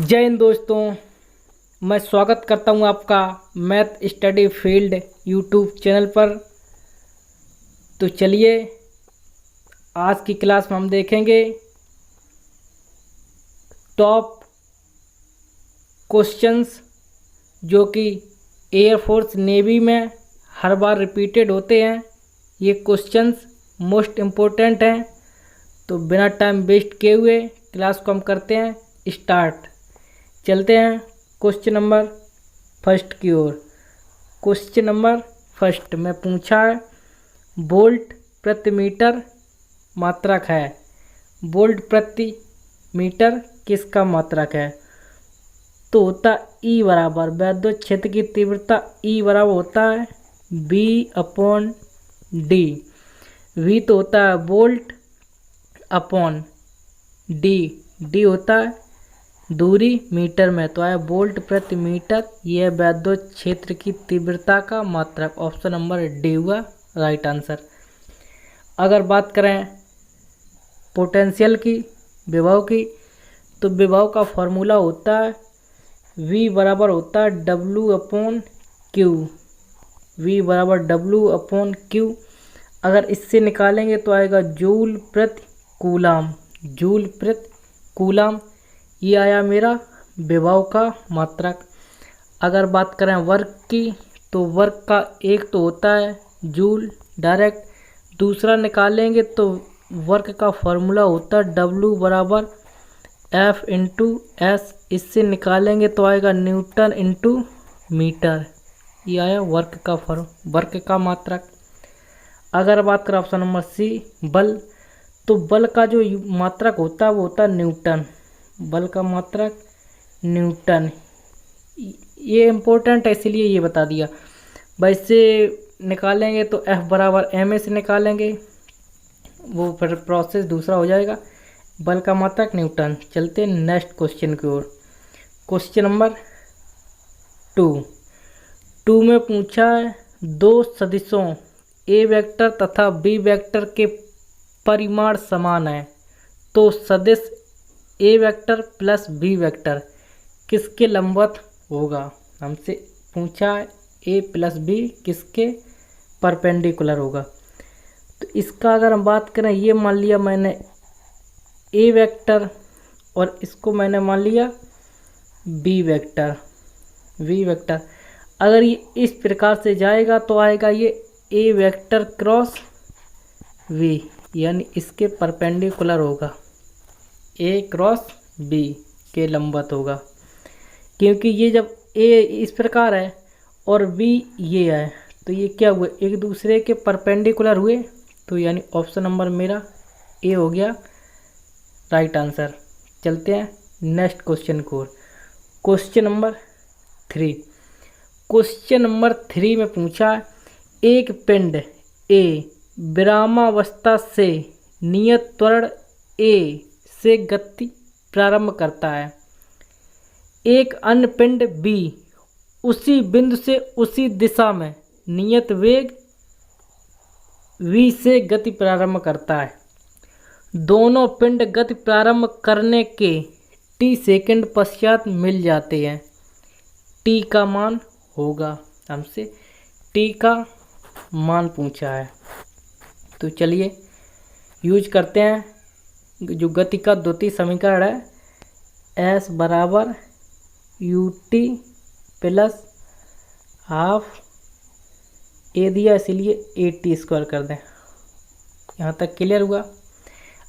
जय हिंद दोस्तों। मैं स्वागत करता हूं आपका math study field YouTube channel पर। तो चलिए आज की क्लास में हम देखेंगे टॉप क्वेश्चंस जो कि एयरफोर्स नेवी में हर बार रिपीटेड होते हैं। ये क्वेश्चंस मोस्ट इम्पोर्टेंट हैं। तो बिना टाइम वेस्ट किए हुए क्लास को हम करते हैं स्टार्ट। चलते हैं क्वेश्चन नंबर फर्स्ट की ओर। क्वेश्चन नंबर फर्स्ट में पूछा है वोल्ट प्रति मीटर मात्रक है। वोल्ट प्रति मीटर किसका मात्रक है? तो होता ई बराबर वैद्युत क्षेत्र की तीव्रता ई बराबर होता है बी अपॉन डी। वी तो होता है वोल्ट अपॉन डी। डी होता है दूरी मीटर में, तो आया वोल्ट प्रति मीटर। यह वैद्युत क्षेत्र की तीव्रता का मात्रक। ऑप्शन नंबर डी हुआ राइट आंसर। अगर बात करें पोटेंशियल की, विभव की, तो विभव का फॉर्मूला होता है V बराबर होता है W अपॉन क्यू। V बराबर W अपॉन क्यू। अगर इससे निकालेंगे तो आएगा जूल प्रति कूलाम। जूल प्रति कूलाम ये आया मेरा विभव का मात्रक। अगर बात करें वर्क की, तो वर्क का एक तो होता है जूल डायरेक्ट, दूसरा निकालेंगे तो वर्क का फॉर्मूला होता है W बराबर F इंटू एस। इससे निकालेंगे तो आएगा न्यूटन इंटू मीटर। ये आया वर्क का मात्रक। अगर बात करें ऑप्शन नंबर सी बल, तो बल का जो मात्रक होता है वो होता है न्यूटन। बल का मात्रक न्यूटन। ये इम्पोर्टेंट है इसलिए ये बता दिया। वैसे निकालेंगे तो F बराबर ma से निकालेंगे, वो फिर प्रोसेस दूसरा हो जाएगा। बल का मात्रक न्यूटन। चलते हैं नेक्स्ट क्वेश्चन की ओर। क्वेश्चन नंबर टू में पूछा है दो सदिशों ए वेक्टर तथा बी वेक्टर के परिमाण समान है, तो सदिश ए वेक्टर प्लस बी वेक्टर किसके लंबवत होगा? हमसे पूछा है ए प्लस बी किसके परपेंडिकुलर होगा। तो इसका अगर हम बात करें, ये मान लिया मैंने ए वेक्टर और इसको मैंने मान लिया बी वेक्टर, वी वेक्टर। अगर ये इस प्रकार से जाएगा तो आएगा ये ए वेक्टर क्रॉस वी, यानी इसके परपेंडिकुलर होगा, ए क्रॉस बी के लंबवत होगा। क्योंकि ये जब ए इस प्रकार है और बी ये है, तो ये क्या हुए? एक दूसरे के परपेंडिकुलर हुए। तो यानी ऑप्शन नंबर मेरा ए हो गया राइट आंसर। चलते हैं नेक्स्ट क्वेश्चन को। Question number three. Question number three में पूछा एक पिंड ए विरामावस्था से नियत त्वरण ए से गति प्रारंभ करता है। एक अन्य पिंड बी उसी बिंदु से उसी दिशा में नियत वेग v से गति प्रारंभ करता है। दोनों पिंड गति प्रारंभ करने के t सेकंड पश्चात मिल जाते हैं। t का मान होगा, हमसे t का मान पूछा है। तो चलिए यूज करते हैं जो गति का द्वितीय समीकरण है, s बराबर ut प्लस हाफ ए दिया इसलिए ए टी स्क्वायर कर दें। यहाँ तक क्लियर हुआ।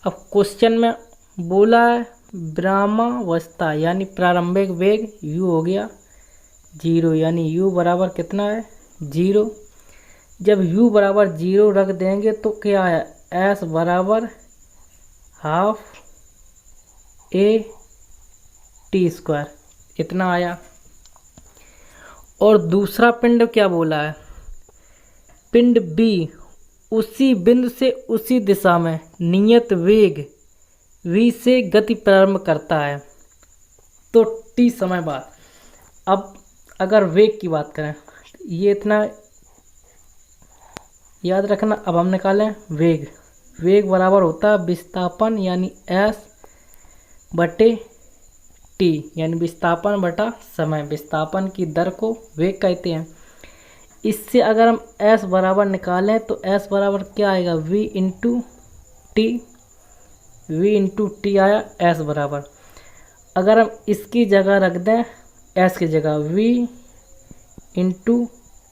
अब क्वेश्चन में बोला है विरामावस्था यानी प्रारंभिक वेग u हो गया 0, यानी u बराबर कितना है 0। जब u बराबर 0 रख देंगे तो क्या है s बराबर हाफ ए टी स्क्वायर, इतना आया। और दूसरा पिंड क्या बोला है, पिंड B उसी बिंदु से उसी दिशा में नियत वेग v से गति प्रारंभ करता है, तो t समय बाद। अब अगर वेग की बात करें, ये इतना याद रखना। अब हम निकालें वेग। वेग बराबर होता है विस्थापन यानी s बटे टी यानी विस्थापन बटा समय, विस्थापन की दर को वेग कहते हैं। इससे अगर हम s बराबर निकालें तो s बराबर क्या आएगा, v इंटू टी आया s बराबर। अगर हम इसकी जगह रख दें s की जगह v इंटू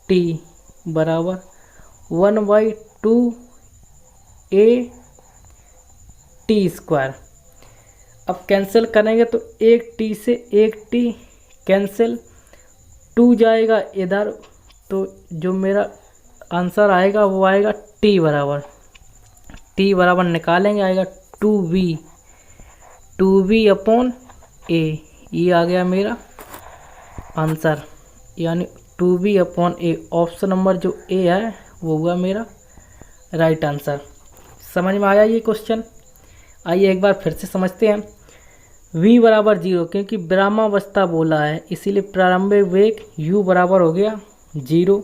टी बराबर 1/2 a टी स्क्वायर। अब कैंसिल करेंगे तो एक टी से एक टी कैंसिल, 2 जाएगा इधर, तो जो मेरा आंसर आएगा वो आएगा टी बराबर निकालेंगे आएगा 2v अपॉन ए। ये आ गया मेरा आंसर, यानी 2v अपॉन ए। ऑप्शन नंबर जो ए है वो हुआ मेरा राइट आंसर। समझ में आया ये क्वेश्चन? आइए एक बार फिर से समझते हैं। v बराबर 0, क्योंकि विरामावस्था बोला है इसीलिए प्रारंभिक वेग u बराबर हो गया 0।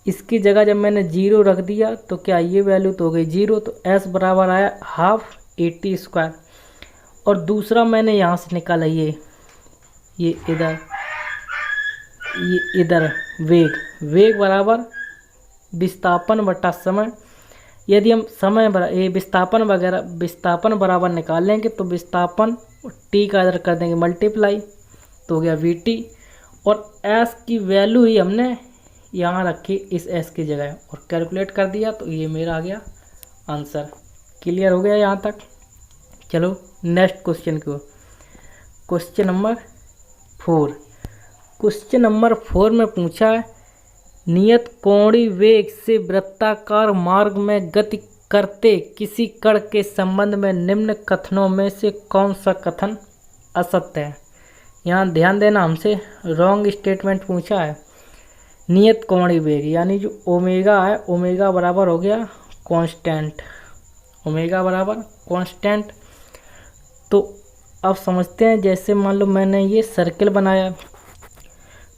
इसकी जगह जब मैंने 0 रख दिया तो क्या ये वैल्यू तो हो गई 0, तो s बराबर आया हाफ a स्क्वायर। और दूसरा मैंने यहाँ से निकाला ये इधर वेग बराबर विस्थापन बटा समय। यदि हम विस्थापन बराबर निकालेंगे तो विस्थापन t का इधर कर देंगे मल्टीप्लाई, तो हो गया vt। और s की वैल्यू ही हमने यहाँ रखी इस s की जगह और कैलकुलेट कर दिया, तो ये मेरा आ गया आंसर। क्लियर हो गया यहाँ तक? चलो नेक्स्ट क्वेश्चन की ओर। क्वेश्चन नंबर 4 में पूछा है नियत कोणीय वेग से वृत्ताकार मार्ग में गति करते किसी कण के संबंध में निम्न कथनों में से कौन सा कथन असत्य है। यहाँ ध्यान देना, हमसे रॉन्ग स्टेटमेंट पूछा है। नियत कोणीय वेग यानी जो ओमेगा है, ओमेगा बराबर हो गया कांस्टेंट। तो अब समझते हैं, जैसे मान लो मैंने ये सर्किल बनाया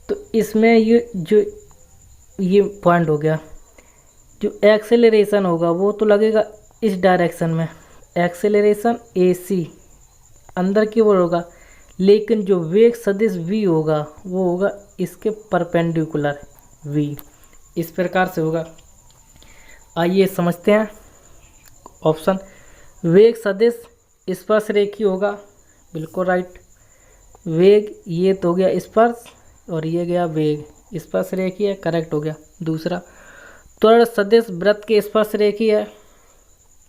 तो इसमें ये पॉइंट हो गया, जो एक्सेलरेशन होगा वो तो लगेगा इस डायरेक्शन में, एक्सेलरेशन ac अंदर की ओर होगा, लेकिन जो वेग सदिश v होगा वो होगा इसके परपेंडिकुलर v, इस प्रकार से होगा। आइए समझते हैं ऑप्शन। वेग सदिश स्पर्श रेखी होगा, बिल्कुल राइट। वेग ये तो हो गया स्पर्श और ये गया वेग, स्पर्श रेखी है, करेक्ट हो गया। दूसरा त्वरण सदिश वृत्त के स्पर्श रेखी है,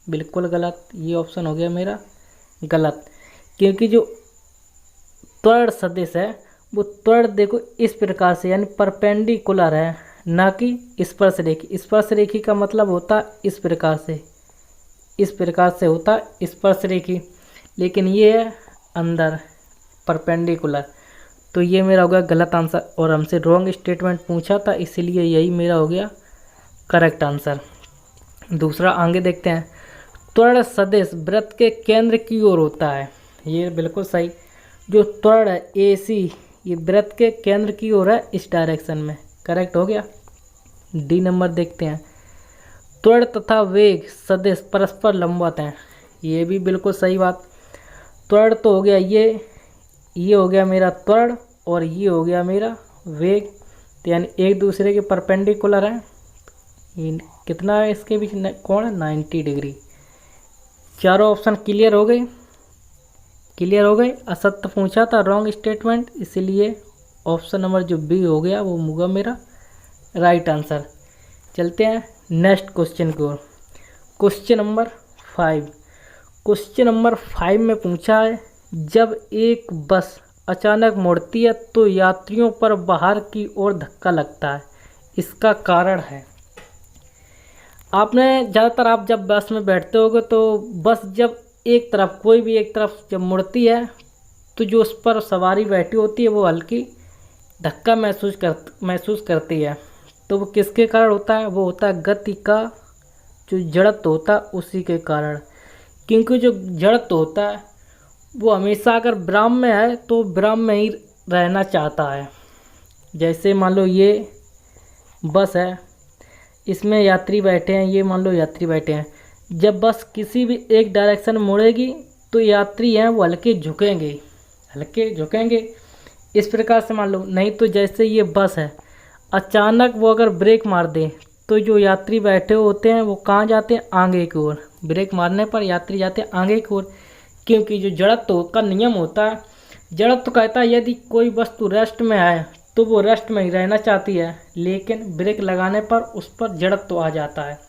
बिल्कुल गलत, ये ऑप्शन हो गया मेरा गलत। क्योंकि जो त्वरण सदिश है वो त्वरण देखो इस प्रकार से यानी परपेंडिकुलर है, ना कि स्पर्श रेखी। स्पर्श रेखी का मतलब होता है इस प्रकार से होता है स्पर्श रेखी, लेकिन ये है अंदर परपेंडिकुलर। तो ये मेरा हो गया गलत आंसर, और हमसे रॉन्ग स्टेटमेंट पूछा था इसीलिए यही मेरा हो गया करेक्ट आंसर। दूसरा आगे देखते हैं। त्वरण सदिश वृत्त के केंद्र की ओर होता है, ये बिल्कुल सही। जो त्वरण है AC ये वृत्त के केंद्र की ओर है इस डायरेक्शन में, करेक्ट हो गया। डी नंबर देखते हैं। त्वरण तथा वेग सदिश परस्पर लंबवत हैं, ये भी बिल्कुल सही बात। त्वरण तो हो गया ये हो गया मेरा त्वरण और ये हो गया मेरा वेग, तो यानी एक दूसरे के परपेंडिकुलर हैं। कितना है इसके बीच कोण, 90 डिग्री। चारों ऑप्शन क्लियर हो गए। असत्य पूछा था रॉन्ग स्टेटमेंट, इसलिए ऑप्शन नंबर जो बी हो गया वो होगा मेरा राइट आंसर। चलते हैं नेक्स्ट क्वेश्चन की ओर। क्वेश्चन नंबर 5 में पूछा है जब एक बस अचानक मुड़ती है तो यात्रियों पर बाहर की ओर धक्का लगता है, इसका कारण है। आपने ज़्यादातर आप जब बस में बैठते होगे तो बस जब कोई भी एक तरफ जब मुड़ती है तो जो उस पर सवारी बैठी होती है वो हल्की धक्का महसूस करती है। तो वो किसके कारण होता है? वो होता है गति का जो जड़त्व होता है उसी के कारण। क्योंकि जो जड़त्व होता है वो हमेशा अगर विराम में है तो विराम में ही रहना चाहता है। जैसे मान लो ये बस है, इसमें यात्री बैठे हैं, ये मान लो यात्री बैठे हैं। जब बस किसी भी एक डायरेक्शन मुड़ेगी तो यात्री हैं वो हल्के झुकेंगे, हल्के झुकेंगे। इस प्रकार से मान लो, नहीं तो जैसे ये बस है, अचानक वो अगर ब्रेक मार दे तो जो यात्री बैठे होते हैं वो कहाँ जाते हैं, आगे की ओर। ब्रेक मारने पर यात्री जाते हैं आगे की ओर, क्योंकि जो जड़त्व का नियम होता है, जड़त्व कहता है यदि कोई वस्तु रेस्ट में है तो वो रेस्ट में ही रहना चाहती है, लेकिन ब्रेक लगाने पर उस पर जड़त्व आ जाता है।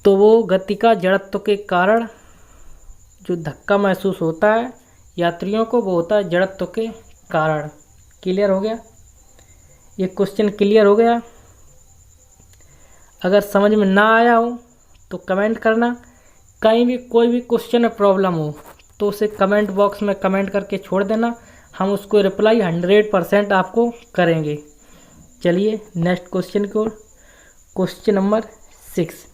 तो वो गति का जड़त्व के कारण जो धक्का महसूस होता है यात्रियों को, वो होता है जड़त्व के कारण। क्लियर हो गया? ये क्वेश्चन क्लियर हो गया? अगर समझ में ना आया हो तो कमेंट करना। कहीं भी कोई भी क्वेश्चन में प्रॉब्लम हो तो उसे कमेंट बॉक्स में कमेंट करके छोड़ देना, हम उसको रिप्लाई 100% आपको करेंगे। चलिए नेक्स्ट क्वेश्चन की ओर। Question number 6।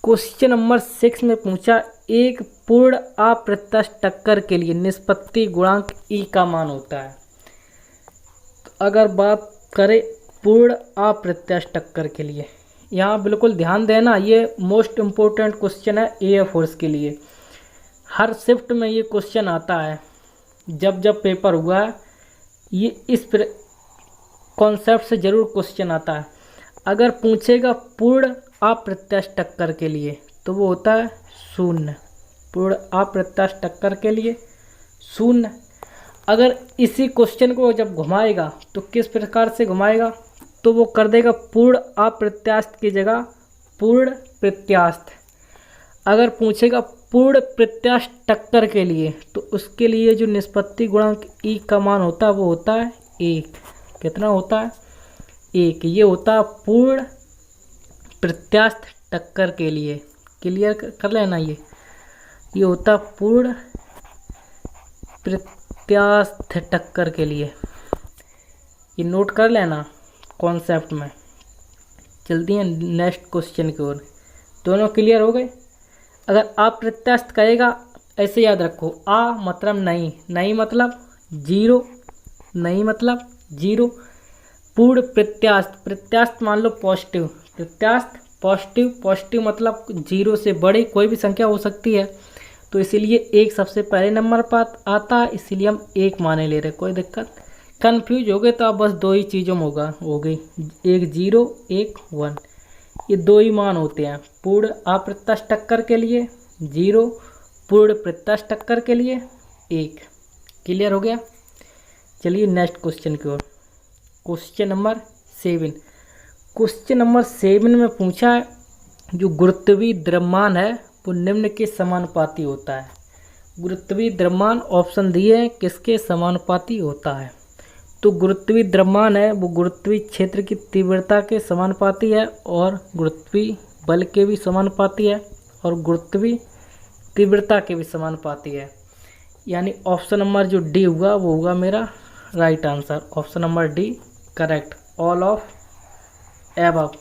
क्वेश्चन नंबर 6 में पूछा, एक पूर्ण अप्रत्यास्थ टक्कर के लिए निष्पत्ति गुणांक ई का मान होता है। तो अगर बात करें पूर्ण अप्रत्यास्थ टक्कर के लिए, यहाँ बिल्कुल ध्यान देना, ये मोस्ट इम्पोर्टेंट क्वेश्चन है एयरफोर्स के लिए। हर शिफ्ट में ये क्वेश्चन आता है, जब जब पेपर हुआ है ये इस कॉन्सेप्ट से ज़रूर क्वेश्चन आता है। अगर पूछेगा पूर्ण अप्रत्यास्थ टक्कर के लिए तो वो होता है 0। पूर्ण अप्रत्यास्थ टक्कर के लिए 0। अगर इसी क्वेश्चन को जब घुमाएगा तो किस प्रकार से घुमाएगा, तो वो कर देगा पूर्ण अप्रत्यास्थ की जगह पूर्ण प्रत्यास्थ। अगर पूछेगा पूर्ण प्रत्यास्थ टक्कर के लिए तो उसके लिए जो निष्पत्ति गुणांक ई का मान होता है वो होता है 1। कितना होता है? 1। ये होता है पूर्ण प्रत्यास्थ टक्कर के लिए। क्लियर कर लेना, ये होता है पूर्ण प्रत्यास्थ टक्कर के लिए। ये नोट कर लेना कॉन्सेप्ट में। चलती हैं नेक्स्ट क्वेश्चन की ओर। दोनों क्लियर हो गए? अगर अप्रत्यास्थ कहेगा ऐसे याद रखो, आ मतलब नहीं, नहीं मतलब जीरो, नहीं मतलब जीरो। पूर्ण प्रत्यास्थ, प्रत्यास्थ मान लो पॉजिटिव, प्रत्यास्थ पॉजिटिव, पॉजिटिव मतलब जीरो से बड़ी कोई भी संख्या हो सकती है, तो इसीलिए 1 सबसे पहले नंबर पर आता है, इसीलिए हम 1 माने ले रहे। कोई दिक्कत? कन्फ्यूज हो गए तो आप बस 2 ही चीज़ों में हो गई, 1 0 1 1। ये 2 ही मान होते हैं पूर्ण अप्रत्यास्थ टक्कर के लिए 0, पूर्ण प्रत्यास्थ टक्कर के लिए 1। क्लियर हो गया? चलिए नेक्स्ट क्वेश्चन की ओर। Question number 7। क्वेश्चन नंबर 7 में पूछा है, जो गुरुत्वीय द्रव्यमान है वो निम्न के समानुपाती होता है। गुरुत्वीय द्रव्यमान ऑप्शन दिए हैं किसके समानुपाती होता है। तो गुरुत्वीय द्रव्यमान है वो गुरुत्वीय क्षेत्र की तीव्रता के समानुपाती है, और गुरुत्वीय बल के भी समानुपाती है, और गुरुत्वीय तीव्रता के भी समानुपाती है। यानी ऑप्शन नंबर जो डी हुआ वो होगा मेरा right answer. Option number D correct, all of above.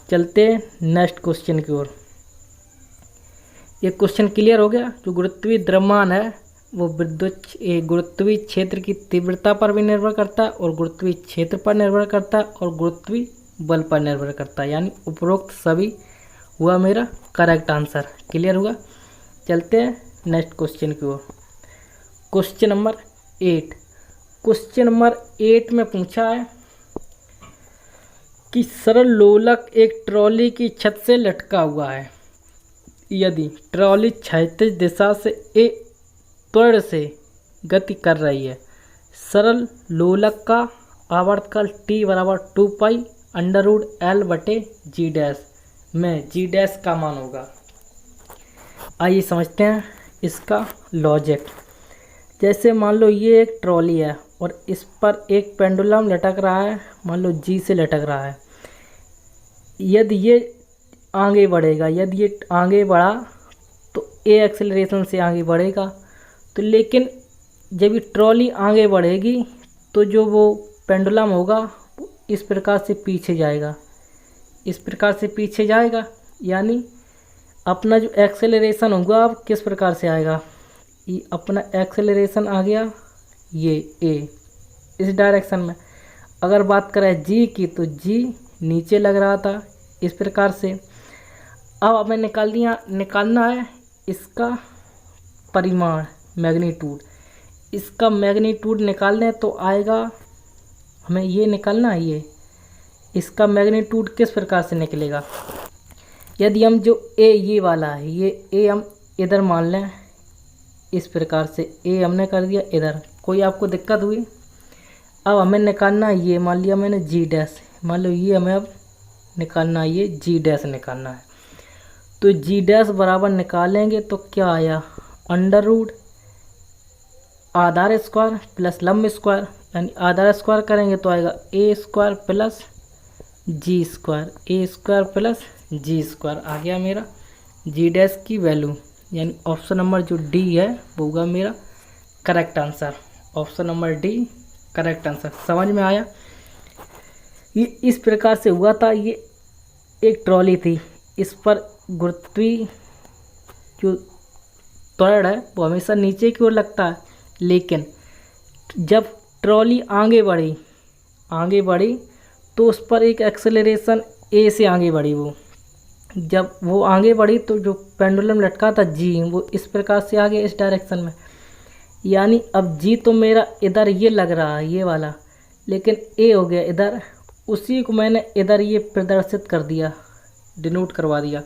चलते नेक्स्ट क्वेश्चन की ओर। ये क्वेश्चन क्लियर हो गया? जो गुरुत्वीय द्रव्यमान है वो गुरुत्वीय क्षेत्र की तीव्रता पर भी निर्भर करता है, और गुरुत्वीय क्षेत्र पर निर्भर करता है, और गुरुत्वीय बल पर निर्भर करता है। यानी उपरोक्त सभी हुआ मेरा करेक्ट आंसर। क्लियर हुआ? चलते हैं नेक्स्ट क्वेश्चन की ओर। Question number 8। क्वेश्चन नंबर 8 में पूछा है कि सरल लोलक एक ट्रॉली की छत से लटका हुआ है। यदि ट्रॉली क्षैतिज दिशा से त्वरण से गति कर रही है, सरल लोलक का आवर्तकाल t बराबर 2 पाई √L/g' में g' का मान होगा। आइए समझते हैं इसका लॉजिक। जैसे मान लो ये एक ट्रॉली है और इस पर एक पेंडुलम लटक रहा है, मान लो G से लटक रहा है। यदि ये आगे बढ़ेगा, यदि ये आगे बढ़ा तो a एक्सेलरेशन से आगे बढ़ेगा, तो लेकिन जब ये ट्रॉली आगे बढ़ेगी तो जो वो पेंडुलम होगा वो इस प्रकार से पीछे जाएगा, इस प्रकार से पीछे जाएगा। यानी अपना जो एक्सेलरेशन होगा अब किस प्रकार से आएगा, ये अपना एक्सेलरेशन आ गया ये a इस डायरेक्शन में। अगर बात करें g की तो g नीचे लग रहा था इस प्रकार से। अब हमें निकालना है इसका परिमाण। मैग्नीट्यूड। इसका मैग्नीट्यूड निकालने तो आएगा, हमें ये निकालना है ये। इसका मैग्नीट्यूड किस प्रकार से निकलेगा, यदि हम जो ए ये वाला है, ये ए हम इधर मान लें, इस प्रकार से ए हमने कर दिया इधर, कोई आपको दिक्कत हुई। अब हमें निकालना है ये, मान लिया मैंने जी डैश, मान लो ये हमें अब निकालना है, ये जी डैश निकालना है। तो जी डैश बराबर निकालेंगे तो क्या आया, अंडर रूट आधार स्क्वायर प्लस लंब स्क्वायर, यानी आधार स्क्वायर करेंगे तो आएगा ए स्क्वायर प्लस जी स्क्वायर, ए स्क्वायर प्लस जी स्क्वायर आ गया मेरा जी डैश की वैल्यू, यानी ऑप्शन नंबर जो डी है वो होगा मेरा correct answer. Option number D correct answer. समझ में आया। ये इस प्रकार से हुआ था। ये एक ट्रॉली थी, इस पर गुरुत्वीय जो त्वरण है वो हमेशा नीचे की ओर लगता है, लेकिन जब ट्रॉली आगे बढ़ी तो उस पर एक एक्सेलरेशन ए से आगे बढ़ी। वो जब वो आगे बढ़ी तो जो पेंडुलम लटका था जी, वो इस प्रकार से आ गया इस डायरेक्शन में, यानी अब जी तो मेरा इधर ये लग रहा है ये वाला, लेकिन ए हो गया इधर, उसी को मैंने इधर ये प्रदर्शित कर दिया, डिनोट करवा दिया,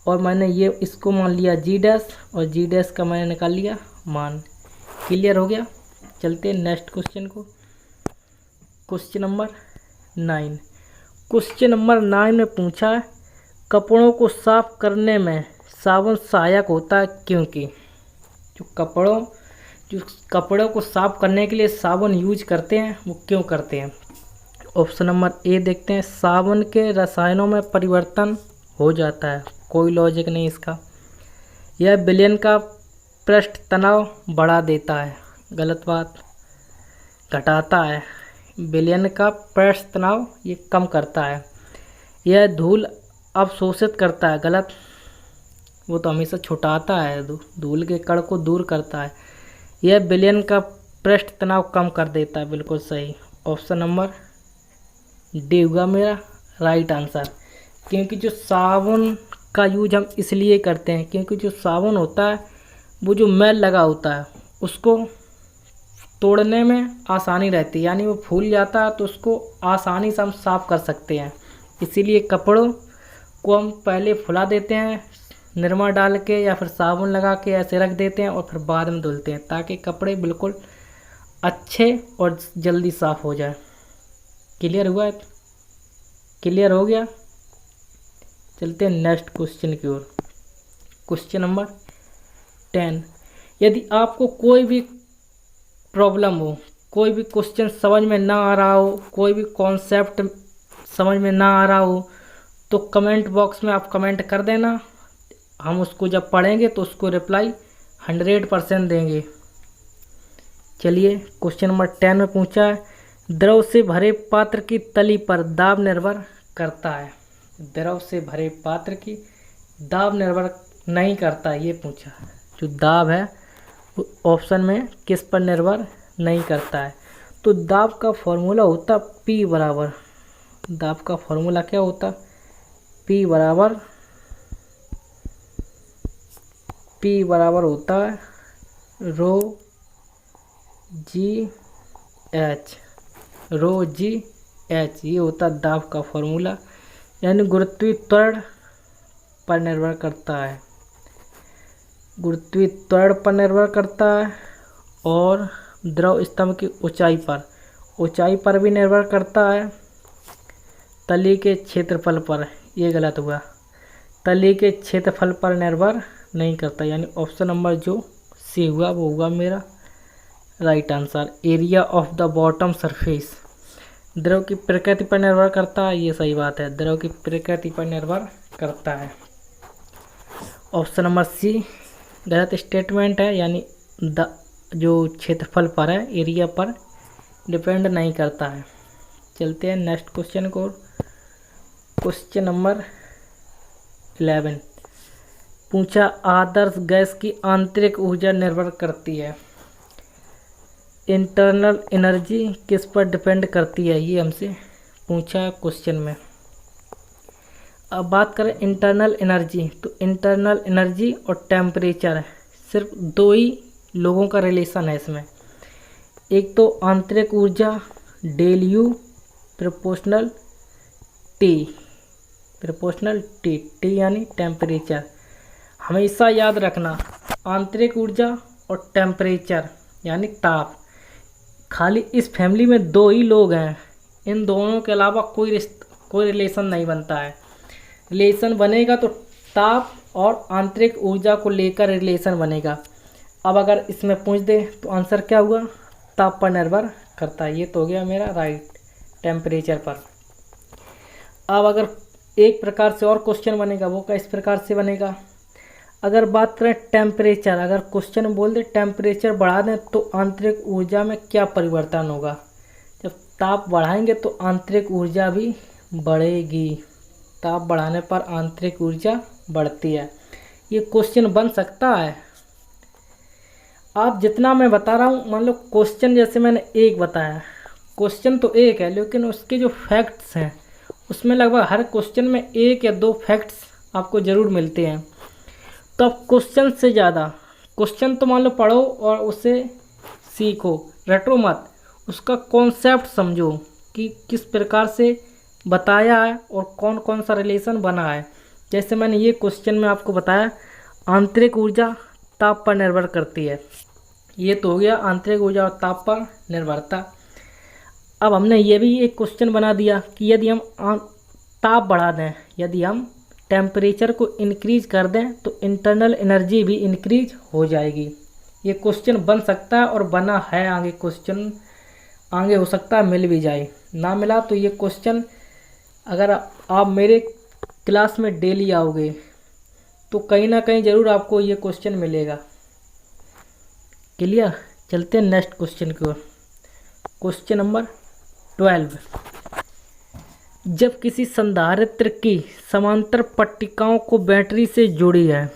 और मैंने ये इसको मान लिया जी डैश, और जी डैश का मैंने निकाल लिया मान। क्लियर हो गया। चलते हैं नेक्स्ट क्वेश्चन को। Question number 9। क्वेश्चन नंबर 9 में पूछा है कपड़ों को साफ करने में साबुन सहायक होता है, क्योंकि जो कपड़ों को साफ करने के लिए साबुन यूज करते हैं वो क्यों करते हैं। ऑप्शन नंबर ए देखते हैं, साबुन के रसायनों में परिवर्तन हो जाता है, कोई लॉजिक नहीं इसका। यह विलयन का पृष्ठ तनाव बढ़ा देता है, गलत बात। घटाता है, विलयन का पृष्ठ तनाव ये कम करता है। यह धूल अवशोषित करता है, गलत, वो तो हमेशा छुटाता है, धूल के कण को दूर करता है। यह विलयन का पृष्ठ तनाव कम कर देता है, बिल्कुल सही। ऑप्शन नंबर डी होगा मेरा राइट आंसर। क्योंकि जो साबुन का यूज हम इसलिए करते हैं क्योंकि जो साबुन होता है वो जो मैल लगा होता है उसको तोड़ने में आसानी रहती है, यानी वो फूल जाता है तो उसको आसानी से हम साफ़ कर सकते हैं। इसीलिए कपड़ों को हम पहले फुला देते हैं निरमा डाल के या फिर साबुन लगा के ऐसे रख देते हैं और फिर बाद में धुलते हैं, ताकि कपड़े बिल्कुल अच्छे और जल्दी साफ़ हो जाए। क्लियर हुआ? क्लियर हो गया। चलते हैं नेक्स्ट क्वेश्चन की ओर। Question number 10। यदि आपको कोई भी प्रॉब्लम हो, कोई भी क्वेश्चन समझ में ना आ रहा हो, कोई भी कॉन्सेप्ट समझ में ना आ रहा हो, तो कमेंट बॉक्स में आप कमेंट कर देना। हम उसको जब पढ़ेंगे तो उसको रिप्लाई 100% देंगे। चलिए क्वेश्चन नंबर 10 में पूछा है द्रव से भरे पात्र की तली पर दाब निर्भर करता है। द्रव से भरे पात्र की दाब निर्भर नहीं करता, ये पूछा। जो दाब है वो ऑप्शन में किस पर निर्भर नहीं करता है। तो दाब का फॉर्मूला होता P बराबर, दाब का फॉर्मूला क्या होता, P बराबर होता है रो जी एच, ये होता दाब का फॉर्मूला, यानी गुरुत्वीय त्वरण पर निर्भर करता है, गुरुत्वीय त्वरण पर निर्भर करता है, और द्रव स्तंभ की ऊंचाई पर भी निर्भर करता है। तली के क्षेत्रफल पर, ये गलत हुआ, तली के क्षेत्रफल पर निर्भर नहीं करता, यानी ऑप्शन नंबर जो सी हुआ वो होगा मेरा right answer. Area of the bottom surface द्रव की प्रकृति पर निर्भर करता है, ये सही बात है, द्रव की प्रकृति पर निर्भर करता है। ऑप्शन नंबर सी गलत स्टेटमेंट है, यानी जो क्षेत्रफल पर है, एरिया पर डिपेंड नहीं करता है। चलते हैं नेक्स्ट क्वेश्चन को। क्वेश्चन नंबर 11 पूछा आदर्श गैस की आंतरिक ऊर्जा निर्भर करती है, इंटरनल एनर्जी किस पर डिपेंड करती है, ये हमसे पूछा क्वेश्चन में। अब बात करें इंटरनल एनर्जी, तो इंटरनल एनर्जी और टेम्परेचर सिर्फ दो ही लोगों का रिलेशन है इसमें। एक तो आंतरिक ऊर्जा del U proportional T T यानी टेम्परेचर। हमेशा याद रखना आंतरिक ऊर्जा और टेम्परेचर यानी ताप, खाली इस फैमिली में दो ही लोग हैं, इन दोनों के अलावा कोई रिलेशन नहीं बनता है। रिलेशन बनेगा तो ताप और आंतरिक ऊर्जा को लेकर रिलेशन बनेगा। अब अगर इसमें पूछ दे तो आंसर क्या हुआ, ताप पर निर्भर करता है। ये तो हो गया मेरा राइट, टेम्परेचर पर। अब अगर एक प्रकार से और क्वेश्चन बनेगा, वो क्या इस प्रकार से बनेगा, अगर बात करें टेम्परेचर, अगर क्वेश्चन बोल दे टेम्परेचर बढ़ा दें तो आंतरिक ऊर्जा में क्या परिवर्तन होगा। जब ताप बढ़ाएंगे तो आंतरिक ऊर्जा भी बढ़ेगी, ताप बढ़ाने पर आंतरिक ऊर्जा बढ़ती है। ये क्वेश्चन बन सकता है। आप जितना मैं बता रहा हूँ, मान लो क्वेश्चन जैसे मैंने एक बताया, क्वेश्चन तो एक है लेकिन उसके जो फैक्ट्स हैं उसमें लगभग हर क्वेश्चन में एक या दो फैक्ट्स आपको ज़रूर मिलते हैं। तो अब क्वेश्चन से ज़्यादा, क्वेश्चन तो मान लो पढ़ो और उसे सीखो, रटो मत, उसका कॉन्सेप्ट समझो कि किस प्रकार से बताया है और कौन कौन सा रिलेशन बना है। जैसे मैंने ये क्वेश्चन में आपको बताया आंतरिक ऊर्जा ताप पर निर्भर करती है, ये तो हो गया आंतरिक ऊर्जा और ताप पर निर्भरता। अब हमने ये भी एक क्वेश्चन बना दिया कि यदि हम ताप बढ़ा दें, यदि हम टेम्परेचर को इंक्रीज कर दें तो इंटरनल एनर्जी भी इंक्रीज हो जाएगी। ये क्वेश्चन बन सकता है और बना है, आगे क्वेश्चन आगे हो सकता है मिल भी जाए, ना मिला तो ये क्वेश्चन अगर आप मेरे क्लास में डेली आओगे तो कहीं ना कहीं ज़रूर आपको ये क्वेश्चन मिलेगा। क्लियर, चलते हैं नेक्स्ट क्वेश्चन की ओर। क्वेश्चन नंबर 12, जब किसी संधारित्र की समांतर पट्टिकाओं को बैटरी से जोड़ी है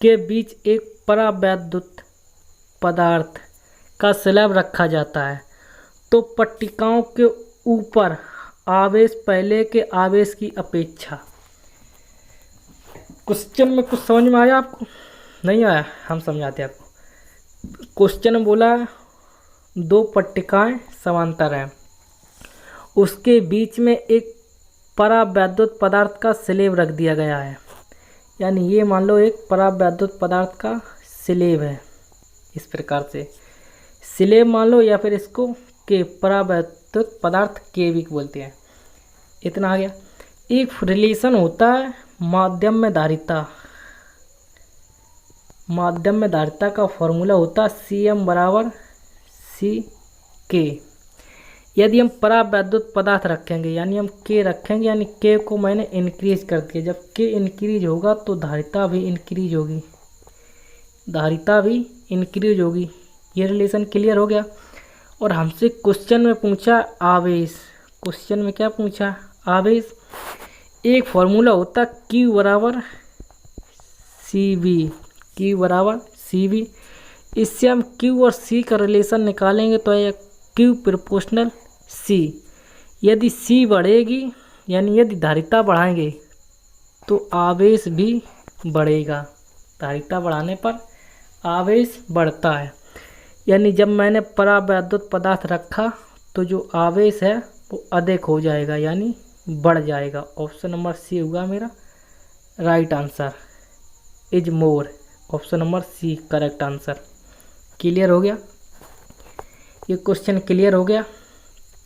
के बीच एक परावैद्युत पदार्थ का स्लैब रखा जाता है तो पट्टिकाओं के ऊपर आवेश पहले के आवेश की अपेक्षा। क्वेश्चन में कुछ समझ में आया आपको, नहीं आया हम समझाते हैं आपको। क्वेश्चन बोला दो पट्टिकाएं समांतर हैं, उसके बीच में एक परावैद्युत पदार्थ का स्लेब रख दिया गया है, यानी ये मान लो एक परावैद्युत पदार्थ का स्लेब है, इस प्रकार से स्लेब मान लो, या फिर इसको के परावैद्युत पदार्थ के भी बोलते हैं। इतना आ गया। एक रिलेशन होता है माध्यम में धारिता, माध्यम में धारिता का फॉर्मूला होता है Cm बराबर Ck। यदि हम परावैद्युत पदार्थ रखेंगे यानी हम K रखेंगे, यानी K को मैंने इंक्रीज कर दिया, जब K इंक्रीज होगा तो धारिता भी इंक्रीज होगी, धारिता भी इंक्रीज होगी। ये रिलेशन क्लियर हो गया। और हमसे क्वेश्चन में पूछा आवेश, क्वेश्चन में क्या पूछा, आवेश। एक फॉर्मूला होता Q बराबर CV, Q बराबर CV। इससे हम Q और C का रिलेशन निकालेंगे तो यह Q प्रोपोर्शनल C। यदि C बढ़ेगी यानी यदि धारिता बढ़ाएंगे तो आवेश भी बढ़ेगा, धारिता बढ़ाने पर आवेश बढ़ता है। यानी जब मैंने परावैद्युत पदार्थ रखा तो जो आवेश है वो अधिक हो जाएगा यानी बढ़ जाएगा। ऑप्शन नंबर सी होगा मेरा right answer, is more. Option number C correct answer. Clear हो गया, ये क्वेश्चन क्लियर हो गया।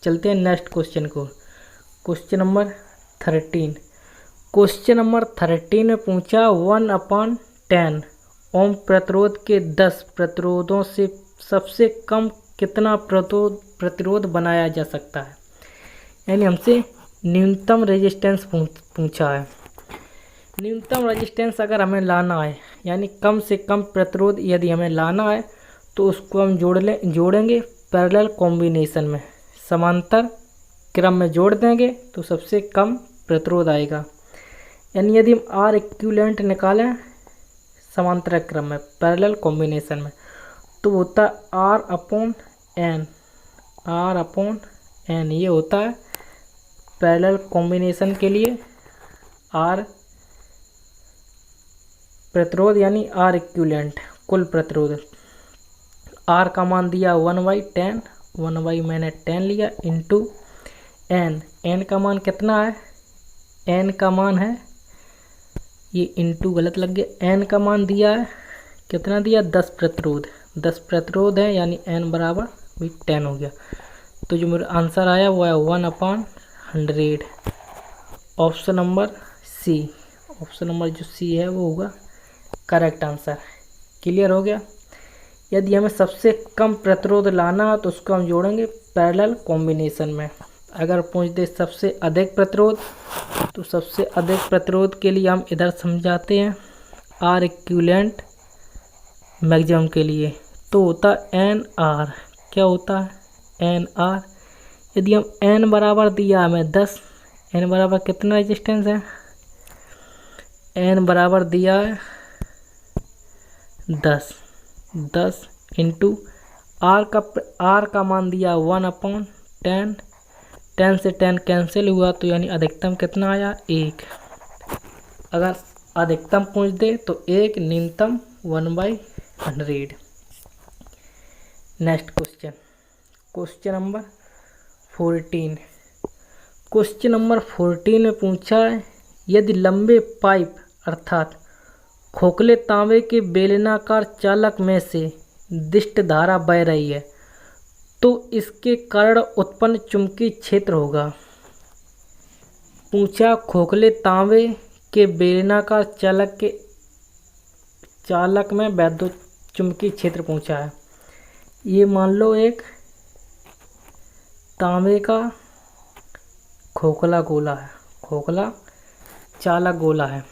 चलते हैं नेक्स्ट क्वेश्चन को। Question number 13। क्वेश्चन नंबर 13 में पूछा 1/10 ओम प्रतिरोध के 10 प्रतिरोधों से सबसे कम कितना प्रतिरोध बनाया जा सकता है। यानी हमसे न्यूनतम रेजिस्टेंस पूछा है। न्यूनतम रेजिस्टेंस अगर हमें लाना है यानी कम से कम प्रतिरोध यदि हमें लाना है तो उसको हम जोड़ेंगे पैरेलल कॉम्बिनेशन में, समांतर क्रम में जोड़ देंगे तो सबसे कम प्रतिरोध आएगा। यानी यदि हम आर इक्विवेलेंट निकालें समांतर क्रम में पैरेलल कॉम्बिनेशन में तो होता है R/N, R/N। ये होता है पैरेलल कॉम्बिनेशन के लिए R प्रतिरोध यानी R इक्विवेलेंट कुल प्रतिरोध। आर का मान दिया 1/10, 1 मैंने 10 लिया इंटू एन, एन का मान कितना है, एन का मान है, ये इंटू गलत लग गया, एन का मान दिया है कितना दिया 10 प्रतिरोध, 10 प्रतिरोध है यानी एन बराबर भी 10 हो गया। तो जो मेरा आंसर आया वो है 1/100। Option number C, option number जो सी है वो होगा करेक्ट आंसर। क्लियर हो गया। यदि हमें सबसे कम प्रतिरोध लाना है तो उसको हम जोड़ेंगे पैरेलल कॉम्बिनेशन में। अगर पूछ दे सबसे अधिक प्रतिरोध, तो सबसे अधिक प्रतिरोध के लिए हम इधर समझाते हैं आर इक्विवेलेंट मैक्सिमम के लिए, तो होता है एन आर। क्या होता है एन आर। यदि हम एन बराबर दिया हमें 10, एन बराबर कितना रेजिस्टेंस है, एन बराबर दिया है 10 इंटू आर का मान दिया 1/10, 10 से 10 कैंसिल हुआ तो यानी अधिकतम कितना आया 1। अगर अधिकतम पूछ दे तो 1, न्यूनतम 1/100। Next question, question number 14। Question number 14 में पूछा है यदि लंबे पाइप अर्थात खोखले तांबे के बेलनाकार चालक में से दिष्ट धारा बह रही है तो इसके कारण उत्पन्न चुंबकीय क्षेत्र होगा। पूछा खोखले तांबे के बेलनाकार चालक में वैद्युत चुंबकीय क्षेत्र पूछा है। ये मान लो एक तांबे का खोखला गोला है, खोखला चालक गोला है,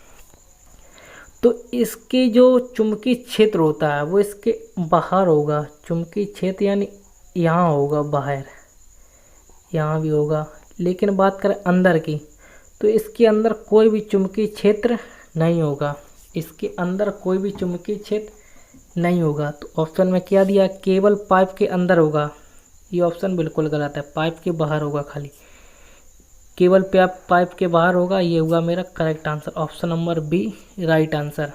तो इसके जो चुंबकीय क्षेत्र होता है वो इसके बाहर होगा। चुंबकीय क्षेत्र यानी यहाँ होगा बाहर, यहाँ भी होगा। लेकिन बात करें अंदर की तो इसके अंदर कोई भी चुंबकीय क्षेत्र नहीं होगा, इसके अंदर कोई भी चुंबकीय क्षेत्र नहीं होगा। तो ऑप्शन में क्या दिया, केवल पाइप के अंदर होगा। ये ऑप्शन बिल्कुल गलत है, पाइप के बाहर होगा, खाली केवल पाइप के बाहर होगा। ये हुआ मेरा correct answer, option number B right answer.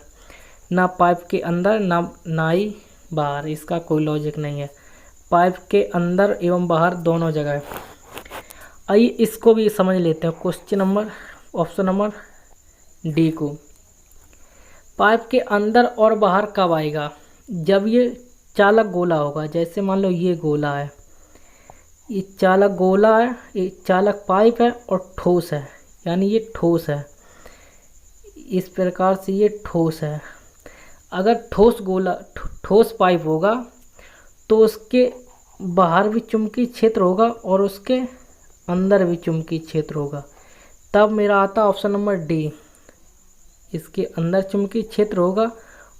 ना पाइप के अंदर ना ही बाहर, इसका कोई लॉजिक नहीं है। पाइप के अंदर एवं बाहर दोनों जगह है। आइए इसको भी समझ लेते हैं। Question number option number D को, पाइप के अंदर और बाहर कब आएगा, जब ये चालक गोला होगा। जैसे मान लो ये गोला है, ये चालक गोला है, ये चालक पाइप है और ठोस है, यानी ये ठोस है। इस प्रकार से ये ठोस है। अगर ठोस पाइप होगा तो उसके बाहर भी चुंबकीय क्षेत्र होगा और उसके अंदर भी चुंबकीय क्षेत्र होगा। तब मेरा आता ऑप्शन नंबर डी, इसके अंदर चुंबकीय क्षेत्र होगा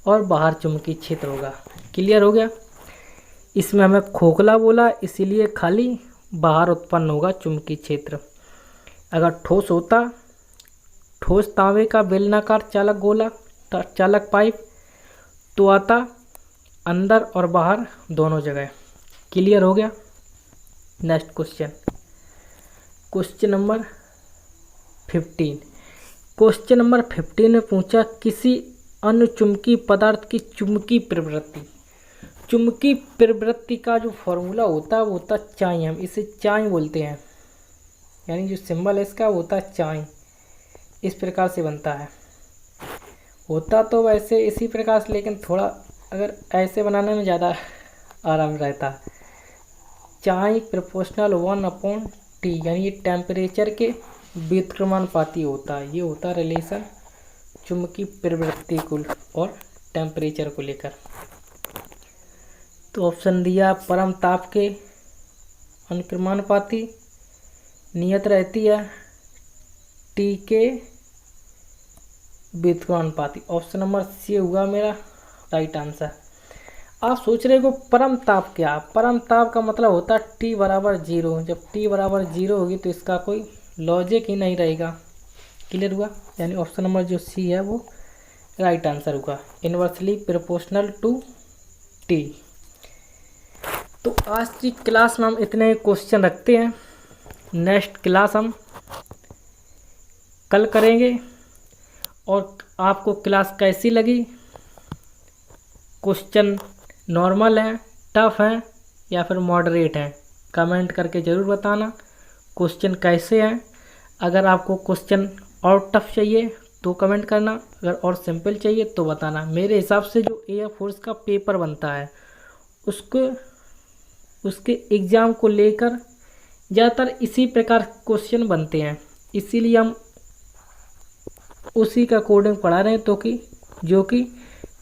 और बाहर चुंबकीय क्षेत्र होगा। क्लियर हो गया। इसमें हमें खोखला बोला इसीलिए खाली बाहर उत्पन्न होगा चुंबकीय क्षेत्र। अगर ठोस होता, ठोस तांबे का बेलनाकार चालक गोला चालक पाइप, तो आता अंदर और बाहर दोनों जगह। क्लियर हो गया। Next question, question number 15। Question number 15 में पूछा किसी अन्य चुंबकीय पदार्थ की चुंबकीय प्रवृत्ति। चुंबकीय प्रवृत्ति का जो फॉर्मूला होता है वो होता है चाई, हम इसे चाई बोलते हैं, यानी जो सिंबल है इसका वो होता है चाई। इस प्रकार से बनता है। होता तो वैसे इसी प्रकार से, लेकिन थोड़ा अगर ऐसे बनाने में ज़्यादा आराम रहता। चाई प्रोपोर्शनल 1/T, यानी ये टेम्परेचर के व्युत्क्रमानुपाती होता है। ये होता है रिलेशन चुंबकीय प्रवृत्ति को और टेम्परेचर को लेकर। तो ऑप्शन दिया परम ताप के अनुक्रमानुपाती, नियत रहती है टी के व्युत्क्रमानुपाती। ऑप्शन नंबर सी हुआ मेरा राइट आंसर। आप सोच रहे हो परम ताप क्या, परम ताप का मतलब होता है T बराबर 0। जब T बराबर 0 होगी तो इसका कोई लॉजिक ही नहीं रहेगा। क्लियर हुआ, यानी ऑप्शन नंबर जो सी है वो राइट आंसर होगा, इन्वर्सली प्रोपोर्शनल टू T। तो आज की क्लास में हम इतने क्वेश्चन रखते हैं। नेक्स्ट क्लास हम कल करेंगे। और आपको क्लास कैसी लगी, क्वेश्चन नॉर्मल है, टफ हैं या फिर मॉडरेट हैं, कमेंट करके ज़रूर बताना। क्वेश्चन कैसे हैं, अगर आपको क्वेश्चन और टफ चाहिए तो कमेंट करना, अगर और सिंपल चाहिए तो बताना। मेरे हिसाब से जो एयरफोर्स का पेपर बनता है उसके एग्ज़ाम को लेकर ज़्यादातर इसी प्रकार क्वेश्चन बनते हैं, इसीलिए हम उसी का अकॉर्डिंग पढ़ा रहे हैं तो कि जो कि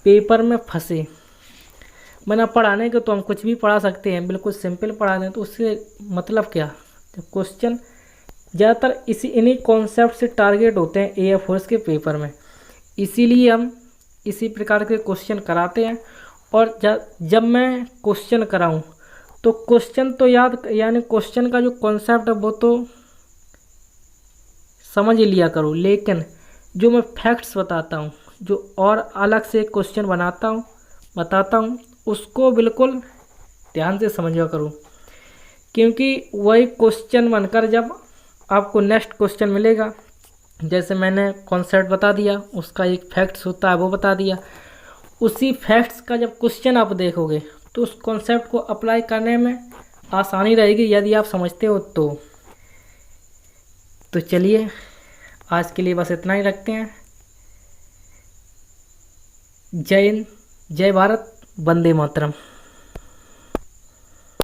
पेपर में फंसे। बिना पढ़ाने के तो हम कुछ भी पढ़ा सकते हैं, बिल्कुल सिंपल पढ़ा दें तो उससे मतलब क्या। क्वेश्चन ज़्यादातर इन्हीं कॉन्सेप्ट से टारगेट होते हैं एयरफोर्स के पेपर में, इसीलिए हम इसी प्रकार के क्वेश्चन कराते हैं। और जब मैं क्वेश्चन कराऊं तो क्वेश्चन तो यानी क्वेश्चन का जो कॉन्सेप्ट है वो तो समझ लिया करो, लेकिन जो मैं फैक्ट्स बताता हूँ, जो और अलग से क्वेश्चन बताता हूँ उसको बिल्कुल ध्यान से समझा करो, क्योंकि वही क्वेश्चन बनकर जब आपको नेक्स्ट क्वेश्चन मिलेगा, जैसे मैंने कॉन्सेप्ट बता दिया, उसका एक फैक्ट्स होता है वो बता दिया, उसी फैक्ट्स का जब क्वेश्चन आप देखोगे तो उस कॉन्सेप्ट को अप्लाई करने में आसानी रहेगी यदि आप समझते हो तो चलिए आज के लिए बस इतना ही रखते हैं। जय हिंद, जय भारत, वंदे मातरम।